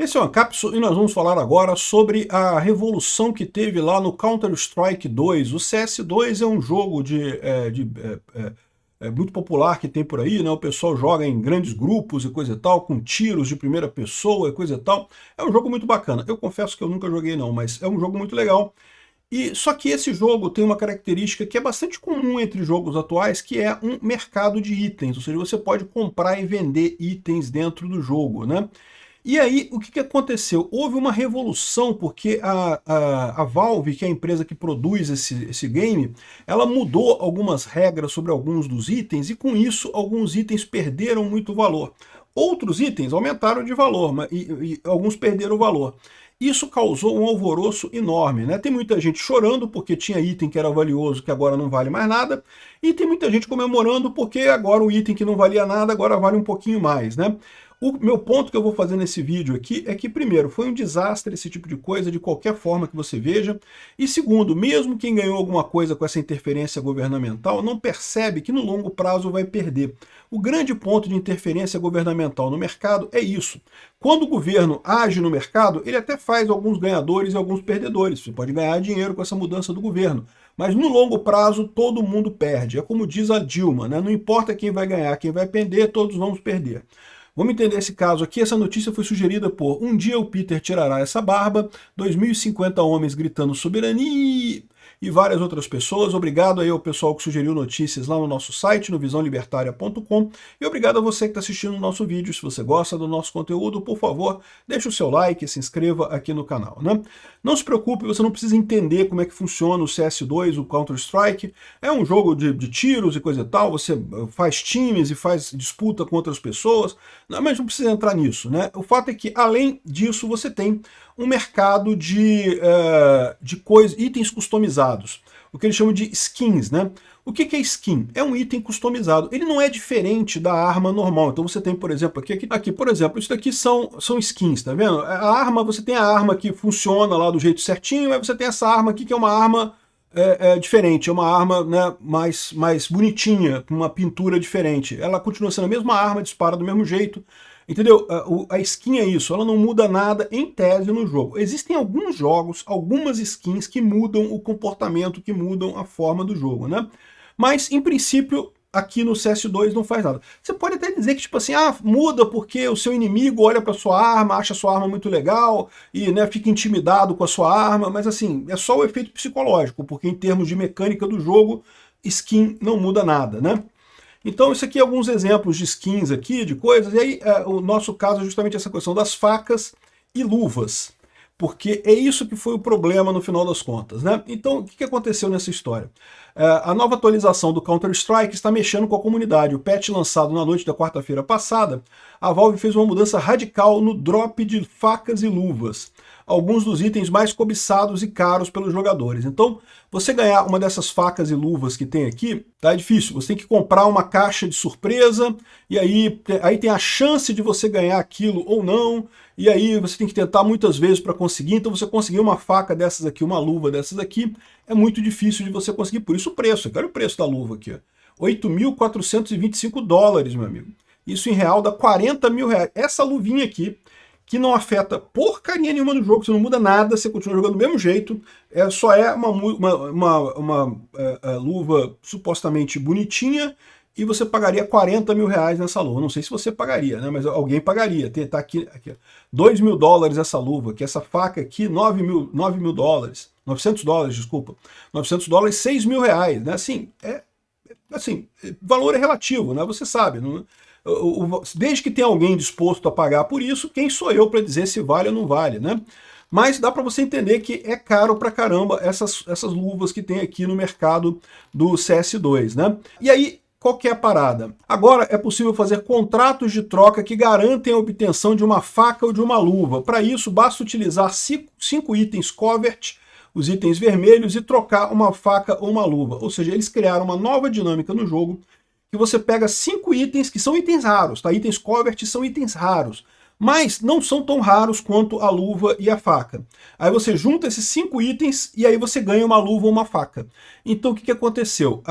Esse é o Ancapsu e nós vamos falar agora sobre a revolução que teve lá no Counter-Strike 2. O CS2 é um jogo muito popular que tem por aí, né? O pessoal joga em grandes grupos e coisa e tal, com tiros de primeira pessoa e coisa e tal. É um jogo muito bacana. Eu confesso que eu nunca joguei não, mas é um jogo muito legal. E só que esse jogo tem uma característica que é bastante comum entre jogos atuais, que é um mercado de itens, ou seja, você pode comprar e vender itens dentro do jogo, né? E aí, o que aconteceu? Houve uma revolução, porque a Valve, que é a empresa que produz esse game, ela mudou algumas regras sobre alguns dos itens, e com isso, alguns itens perderam muito valor. Outros itens aumentaram de valor, e alguns perderam valor. Isso causou um alvoroço enorme, né? Tem muita gente chorando porque tinha item que era valioso que agora não vale mais nada, e tem muita gente comemorando porque agora o item que não valia nada agora vale um pouquinho mais, né? O meu ponto que eu vou fazer nesse vídeo aqui é que, primeiro, foi um desastre esse tipo de coisa, de qualquer forma que você veja, e segundo, mesmo quem ganhou alguma coisa com essa interferência governamental não percebe que no longo prazo vai perder. O grande ponto de interferência governamental no mercado é isso. Quando o governo age no mercado, ele até faz alguns ganhadores e alguns perdedores. Você pode ganhar dinheiro com essa mudança do governo, mas no longo prazo todo mundo perde. É como diz a Dilma, né? Não importa quem vai ganhar, quem vai perder, todos vamos perder. Vamos entender esse caso aqui. Essa notícia foi sugerida por Um Dia o Peter Tirará Essa Barba, 2050 homens gritando soberania e várias outras pessoas. Obrigado aí ao pessoal que sugeriu notícias lá no nosso site, no visãolibertaria.com, e obrigado a você que está assistindo o nosso vídeo. Se você gosta do nosso conteúdo, por favor, deixe o seu like e se inscreva aqui no canal, né? Não se preocupe, você não precisa entender como é que funciona o CS2, o Counter-Strike. É um jogo de tiros e coisa e tal, você faz times e faz disputa com outras pessoas, mas não precisa entrar nisso, né? O fato é que, além disso, você tem um mercado de itens customizados, o que eles chamam de skins, né? O que é skin? É um item customizado. Ele não é diferente da arma normal. Então você tem, por exemplo, aqui por exemplo, isso daqui são skins, tá vendo? A arma, você tem a arma que funciona lá do jeito certinho, aí você tem essa arma aqui que é uma arma diferente, é uma arma, né, mais bonitinha, com uma pintura diferente. Ela continua sendo a mesma arma, dispara do mesmo jeito. Entendeu? A skin é isso, ela não muda nada em tese no jogo. Existem alguns jogos, algumas skins que mudam o comportamento, que mudam a forma do jogo, né? Mas, em princípio, aqui no CS2 não faz nada. Você pode até dizer que, tipo assim, muda porque o seu inimigo olha para sua arma, acha a sua arma muito legal e, né, fica intimidado com a sua arma, mas assim, é só o efeito psicológico, porque em termos de mecânica do jogo, skin não muda nada, né? Então isso aqui é alguns exemplos de skins aqui, de coisas, e aí o nosso caso é justamente essa questão das facas e luvas, porque é isso que foi o problema no final das contas, né? Então o que aconteceu nessa história? A nova atualização do Counter-Strike está mexendo com a comunidade. O patch lançado na noite da quarta-feira passada, a Valve fez uma mudança radical no drop de facas e luvas, alguns dos itens mais cobiçados e caros pelos jogadores. Então, você ganhar uma dessas facas e luvas que tem aqui, tá, é difícil. Você tem que comprar uma caixa de surpresa, e aí tem a chance de você ganhar aquilo ou não, e aí você tem que tentar muitas vezes para conseguir. Então você conseguir uma faca dessas aqui, uma luva dessas aqui, é muito difícil de você conseguir. Por isso o preço, eu quero o preço da luva aqui, ó. $8.425, meu amigo. Isso em real dá 40 mil reais. Essa luvinha aqui, que não afeta porcaria nenhuma no jogo, você não muda nada, você continua jogando do mesmo jeito, só é uma luva supostamente bonitinha, e você pagaria 40 mil reais nessa luva. Não sei se você pagaria, né? Mas alguém pagaria. Tá aqui, $2.000 essa luva, que essa faca aqui, 9 mil dólares, $900, desculpa, $900, 6 mil reais, né? Assim, valor é relativo, né? Você sabe, não, desde que tenha alguém disposto a pagar por isso, quem sou eu para dizer se vale ou não vale, né? Mas dá para você entender que é caro pra caramba essas luvas que tem aqui no mercado do CS2, né? E aí, qual que é a parada? Agora é possível fazer contratos de troca que garantem a obtenção de uma faca ou de uma luva. Para isso, basta utilizar 5 itens Covert, os itens vermelhos, e trocar uma faca ou uma luva. Ou seja, eles criaram uma nova dinâmica no jogo, que você pega 5 itens que são itens raros, tá? Itens Covert são itens raros, mas não são tão raros quanto a luva e a faca. Aí você junta esses 5 itens e aí você ganha uma luva ou uma faca. Então o que aconteceu?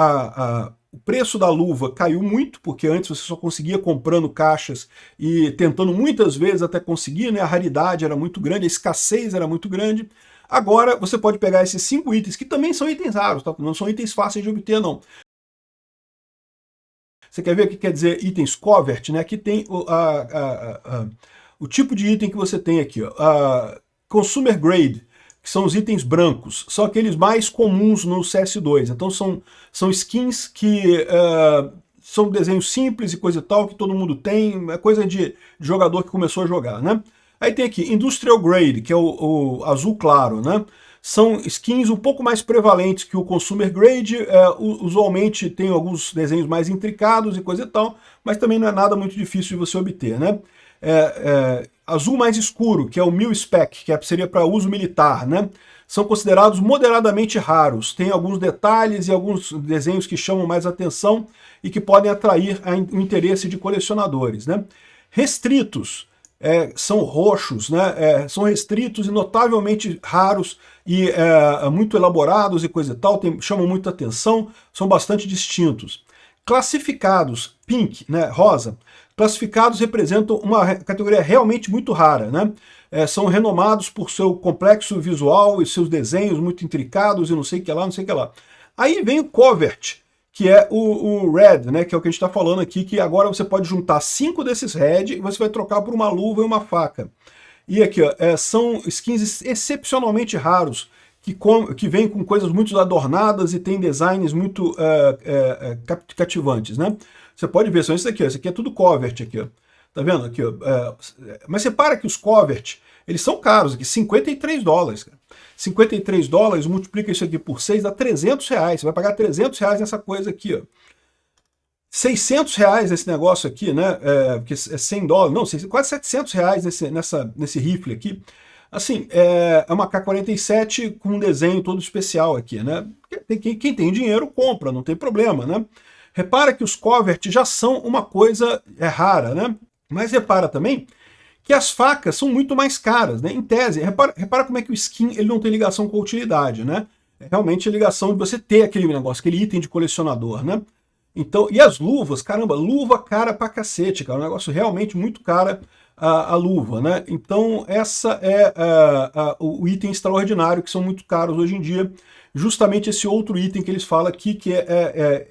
o preço da luva caiu muito, porque antes você só conseguia comprando caixas e tentando muitas vezes até conseguir, né? A raridade era muito grande, a escassez era muito grande. Agora você pode pegar esses 5 itens, que também são itens raros, tá? Não são itens fáceis de obter, não. Você quer ver o que quer dizer itens covert, né? Aqui tem o tipo de item que você tem aqui, ó. Consumer grade, que são os itens brancos, são aqueles mais comuns no CS2. Então são skins que são desenhos simples e coisa e tal, que todo mundo tem, é coisa de jogador que começou a jogar, né? Aí tem aqui Industrial Grade, que é o azul claro, né? São skins um pouco mais prevalentes que o Consumer Grade, usualmente tem alguns desenhos mais intricados e coisa e tal, mas também não é nada muito difícil de você obter, né? Azul mais escuro, que é o Mil Spec, que seria para uso militar, né? São considerados moderadamente raros, tem alguns detalhes e alguns desenhos que chamam mais atenção e que podem atrair o interesse de colecionadores, né? Restritos, são roxos, né? São restritos e notavelmente raros e muito elaborados e coisa e tal, chamam muita atenção, são bastante distintos. Classificados, pink, né? Rosa. Classificados representam uma categoria realmente muito rara, né? São renomados por seu complexo visual e seus desenhos muito intricados e não sei o que lá, não sei o que lá. Aí vem o covert, que é o red, né? Que é o que a gente está falando aqui, que agora você pode juntar 5 desses red e você vai trocar por uma luva e uma faca. E aqui, ó, são skins excepcionalmente raros, que vêm com coisas muito adornadas e tem designs muito cativantes, né? Você pode ver, são esses aqui, ó. Esse aqui é tudo covert aqui, ó. Tá vendo aqui, ó? Mas repara que os covert, eles são caros aqui, $53, cara. $53, multiplica isso aqui por 6, dá R$300. Você vai pagar R$300 nessa coisa aqui, ó. R$600 nesse negócio aqui, né? Porque é $100, não, quase R$700 nesse rifle aqui. Assim, é uma K-47 com um desenho todo especial aqui, né? Quem tem dinheiro compra, não tem problema, né? Repara que os covert já são uma coisa rara, né? Mas repara também que as facas são muito mais caras, né? Em tese, repara como é que o skin ele não tem ligação com a utilidade, né? É realmente a ligação de você ter aquele negócio, aquele item de colecionador, né? Então, e as luvas, caramba, luva cara pra cacete, cara, um negócio realmente muito cara a luva, né? Então, essa é o item extraordinário, que são muito caros hoje em dia, justamente esse outro item que eles falam aqui, que é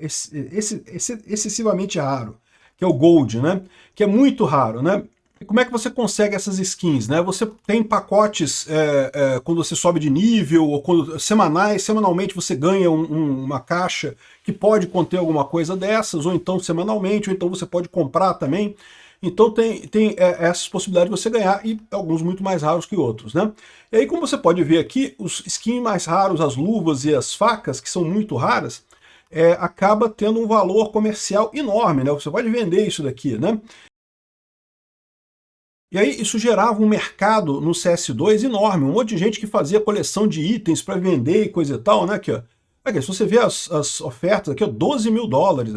excessivamente raro, que é o Gold, né? Que é muito raro, né? E como é que você consegue essas skins, né? Você tem pacotes quando você sobe de nível, ou semanalmente você ganha uma caixa que pode conter alguma coisa dessas, ou então semanalmente, ou então você pode comprar também. Então tem essas possibilidades de você ganhar, e alguns muito mais raros que outros, né? E aí, como você pode ver aqui, os skins mais raros, as luvas e as facas, que são muito raras, acaba tendo um valor comercial enorme, né? Você pode vender isso daqui, né? E aí isso gerava um mercado no CS2 enorme, um monte de gente que fazia coleção de itens para vender e coisa e tal, né? Aqui, ó. Aqui, se você vê as ofertas aqui, ó, $12 mil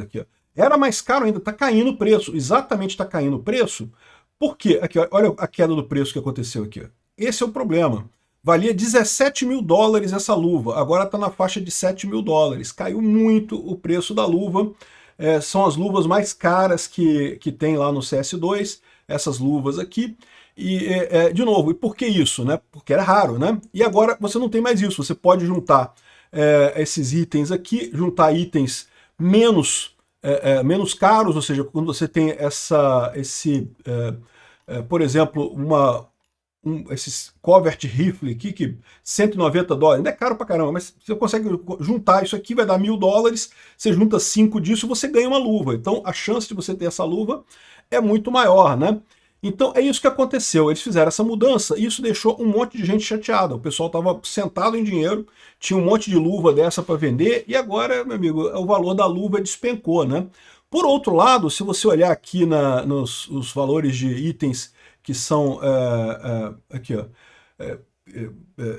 aqui, ó. Era mais caro ainda, está caindo o preço, exatamente está caindo o preço. Por quê? Aqui, ó, olha a queda do preço que aconteceu aqui, ó. Esse é o problema. Valia $17 mil essa luva, agora está na faixa de $7 mil. Caiu muito o preço da luva. São as luvas mais caras que tem lá no CS2, essas luvas aqui. E, de novo, e por que isso, né? Porque era raro, né? E agora você não tem mais isso, você pode juntar esses itens aqui, juntar itens menos caros, ou seja, quando você tem por exemplo, esses covert rifle aqui, que $190, não é caro pra caramba, mas você consegue juntar isso aqui, vai dar $1.000, você junta 5 disso, você ganha uma luva. Então a chance de você ter essa luva é muito maior, né? Então é isso que aconteceu, eles fizeram essa mudança e isso deixou um monte de gente chateada. O pessoal estava sentado em dinheiro, tinha um monte de luva dessa para vender e agora, meu amigo, o valor da luva despencou, né? Por outro lado, se você olhar aqui nos valores de itens que são aqui, ó,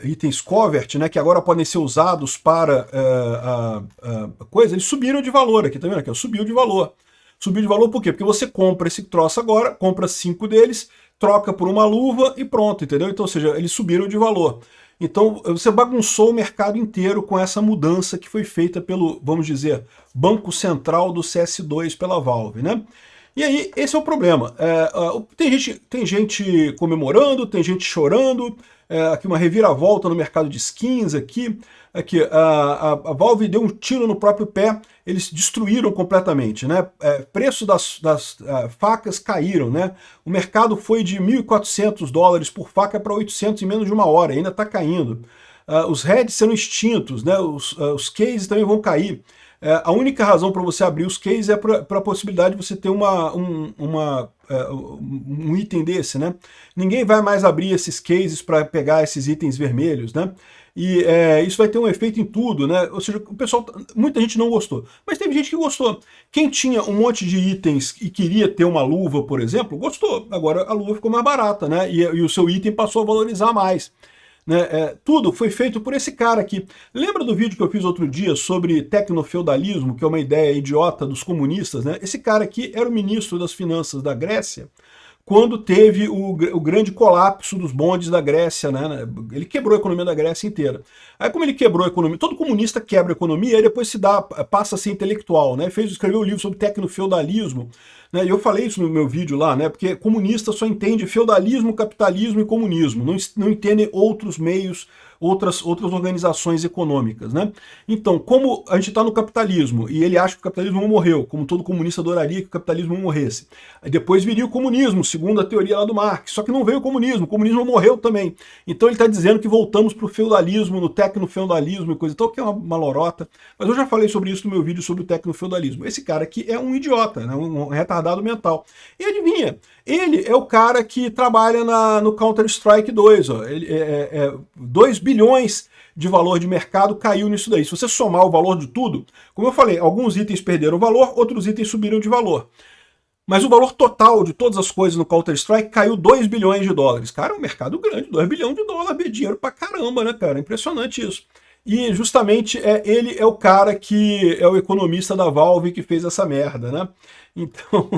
itens covert, né, que agora podem ser usados para coisa, eles subiram de valor aqui, tá vendo aqui? Ó, subiu de valor. Subiu de valor por quê? Porque você compra esse troço agora, compra 5 deles, troca por uma luva e pronto, entendeu? Então, ou seja, eles subiram de valor. Então você bagunçou o mercado inteiro com essa mudança que foi feita pelo, vamos dizer, Banco Central do CS2 pela Valve, né? E aí, esse é o problema. Tem gente comemorando, tem gente chorando, aqui uma reviravolta no mercado de skins aqui. A Valve deu um tiro no próprio pé, eles destruíram completamente, né? Preço das facas caíram, né? O mercado foi de $1.400 por faca para 800 em menos de uma hora, ainda está caindo. Os heads serão extintos, né? Os cases também vão cair. A única razão para você abrir os cases é para a possibilidade de você ter um item desse, né? Ninguém vai mais abrir esses cases para pegar esses itens vermelhos, né? E isso vai ter um efeito em tudo, né? Ou seja, o pessoal, muita gente não gostou, mas teve gente que gostou. Quem tinha um monte de itens e queria ter uma luva, por exemplo, gostou. Agora a luva ficou mais barata, né? E o seu item passou a valorizar mais. Né? Tudo foi feito por esse cara aqui. Lembra do vídeo que eu fiz outro dia sobre tecnofeudalismo, que é uma ideia idiota dos comunistas, né? Esse cara aqui era o ministro das finanças da Grécia quando teve o grande colapso dos bondes da Grécia, né? Ele quebrou a economia da Grécia inteira. Aí como ele quebrou a economia, todo comunista quebra a economia, aí depois passa a ser intelectual, né? Escreveu um livro sobre tecnofeudalismo, né? E eu falei isso no meu vídeo lá, né? Porque comunista só entende feudalismo, capitalismo e comunismo, não entende outros meios, outras organizações econômicas, né? Então, como a gente está no capitalismo e ele acha que o capitalismo não morreu, como todo comunista adoraria que o capitalismo não morresse. Aí depois viria o comunismo, segundo a teoria lá do Marx, só que não veio o comunismo morreu também. Então ele está dizendo que voltamos para o feudalismo, no tecnofeudalismo e coisa e tal, que é uma lorota. Mas eu já falei sobre isso no meu vídeo sobre o tecnofeudalismo. Esse cara aqui é um idiota, né? Um retardado mental. E adivinha, ele é o cara que trabalha no Counter-Strike 2, ó. 2 bilhões de valor de mercado caiu nisso daí. Se você somar o valor de tudo, como eu falei, alguns itens perderam valor, outros itens subiram de valor. Mas o valor total de todas as coisas no Counter-Strike caiu 2 bilhões de dólares. Cara, é um mercado grande, 2 bilhões de dólares, é dinheiro pra caramba, né, cara? Impressionante isso. E justamente ele é o cara que é o economista da Valve que fez essa merda, né? Então,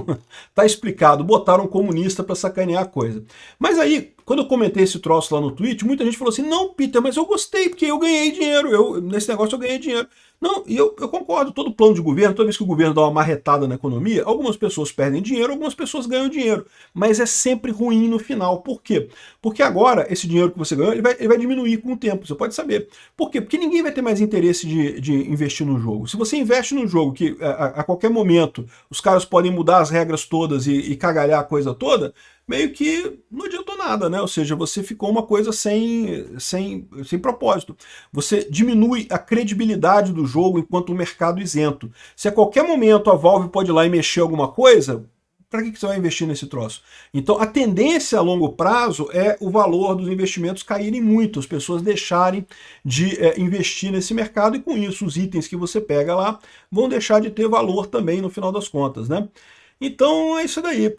tá explicado, botaram um comunista para sacanear a coisa. Mas aí, quando eu comentei esse troço lá no Twitch, muita gente falou assim, não, Peter, mas eu gostei, porque eu ganhei dinheiro, nesse negócio eu ganhei dinheiro. Não, e eu concordo, todo plano de governo, toda vez que o governo dá uma marretada na economia, algumas pessoas perdem dinheiro, algumas pessoas ganham dinheiro, mas é sempre ruim no final. Por quê? Porque agora, esse dinheiro que você ganhou, ele vai diminuir com o tempo, você pode saber. Por quê? Porque ninguém vai ter mais interesse de investir no jogo. Se você investe no jogo que a qualquer momento os caras podem mudar as regras todas e cagalhar a coisa toda, meio que não adiantou nada, né? Ou seja, você ficou uma coisa sem propósito. Você diminui a credibilidade do jogo enquanto um mercado isento. Se a qualquer momento a Valve pode ir lá e mexer alguma coisa, para que você vai investir nesse troço? Então a tendência a longo prazo é o valor dos investimentos caírem muito, as pessoas deixarem de investir nesse mercado e com isso os itens que você pega lá vão deixar de ter valor também no final das contas, né? Então é isso daí.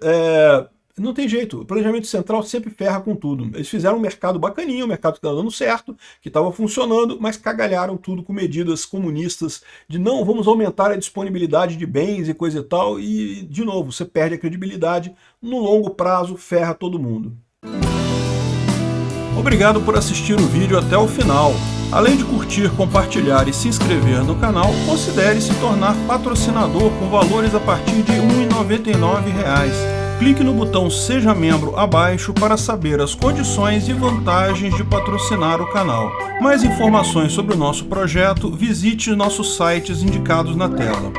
Não tem jeito, o planejamento central sempre ferra com tudo. Eles fizeram um mercado bacaninho, um mercado que estava dando certo, que estava funcionando, mas cagalharam tudo com medidas comunistas de não, vamos aumentar a disponibilidade de bens e coisa e tal, e de novo, você perde a credibilidade, no longo prazo ferra todo mundo. Obrigado por assistir o vídeo até o final. Além de curtir, compartilhar e se inscrever no canal, considere se tornar patrocinador com valores a partir de R$ 1,99. Clique no botão Seja Membro abaixo para saber as condições e vantagens de patrocinar o canal. Mais informações sobre o nosso projeto, visite nossos sites indicados na tela.